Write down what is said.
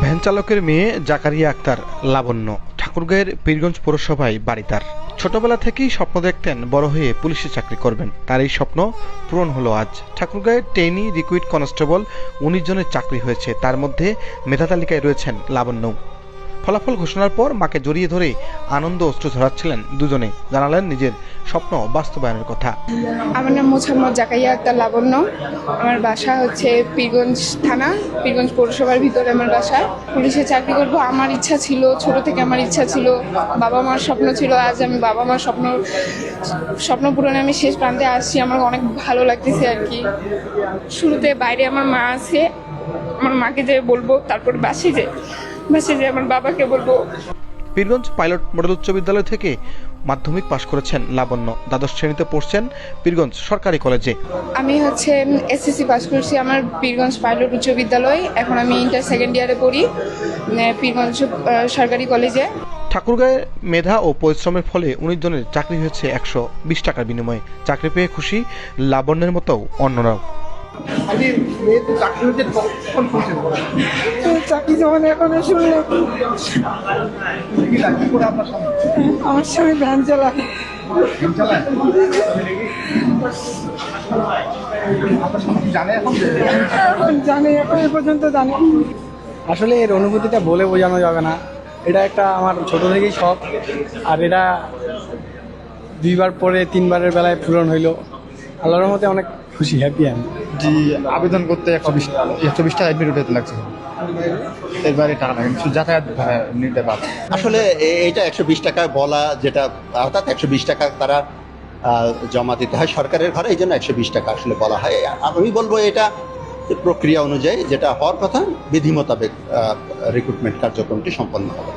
Van চালকের মেয়ে জাকারিয়া আক্তার লাবণ্য ঠাকুরগাঁয়ের পীরগঞ্জ পৌরসভায় বাড়ি তার। ছোটবেলা থেকেই স্বপ্ন দেখতেন বড় হয়ে পুলিশে চাকরি করবেন। তার এই স্বপ্ন পূরণ হলো আজ। ঠাকুরগাঁয়ের ট্রেনি রিক্রুইট কনস্টেবল 19 জনের চাকরি হয়েছে, তার মধ্যে মেধা তালিকায় রয়েছেন লাবণ্য। ফলাফল ঘোষণার পর মাকে জড়িয়ে ধরে আনন্দ অশ্রু ঝরাচ্ছিলেন দুজনে। জানালেন নিজের স্বপ্ন বাস্তবায়নের কথা। আমার নাম মোছাম্মদ জাকারিয়া আক্তার লাবণ্য। আমার বাসা হচ্ছে পীরগঞ্জ থানা, পীরগঞ্জ পৌরসভার ভিতরে আমার বাসা। পুলিশে চাকরি করব আমার ইচ্ছা ছিল, ছোট থেকে আমার ইচ্ছা ছিল, বাবা মার স্বপ্ন ছিল। আজ আমি বাবা মার স্বপ্ন পূরণে আমি শেষ প্রান্তে আসছি। আমার অনেক ভালো লাগতেছে আর কি। শুরুতে বাইরে আমার মা আছে, আমার মাকে যে বলবো, তারপর বাসে যে আমার বাবাকে বলবো। পীরগঞ্জ পাইলট মডেল উচ্চ বিদ্যালয় থেকে মাধ্যমিক পাশ করেছেন লাবণ্য। দ্বাদশ শ্রেণীতে পড়ছেন পীরগঞ্জ সরকারি কলেজে। আমি হচ্ছে এসএসসি পাস করছি আমার পীরগঞ্জ পাইলট উচ্চ বিদ্যালয়। এখন আমি ইন্টার সেকেন্ড ইয়ারে পড়ি পীরগঞ্জ সরকারি কলেজে। ঠাকুরগাঁয়ে মেধা ও পরিশ্রমের ফলে 19 জনের চাকরি হয়েছে 120 টাকার বিনিময়ে। চাকরি পেয়ে খুশি লাবণ্যের মতো অন্যরাও। চাকরি যখন এখন শুনলাম, আমার স্বামী ভ্যান চালায়। জানি এখন এ পর্যন্ত জানি। আসলে এর অনুভূতিটা বলে বোঝানো যাবে না। এটা একটা আমার ছোট থেকেই শখ, আর এটা 2বার পরে 3বারের বেলায় পূরণ হইলো। আল্লাহর মতে অনেক খুশি, হ্যাপি আমি। জি, আবেদন করতে 120 টাকা অ্যাডমিট উঠাতে লাগছে। এবারে টাকা লাগে শুধু যাতায়াত নিতে পারে। আসলে এটা 120 টাকা বলা, যেটা অর্থাৎ 120 টাকা তারা জমা দিতে হয় সরকারের ঘরে, এই জন্য 120 টাকা আসলে বলা হয়। আমি বলবো এটা প্রক্রিয়া অনুযায়ী যেটা হওয়ার কথা, বিধি মোতাবেক রিক্রুটমেন্ট কার্যক্রমটি সম্পন্ন হবে।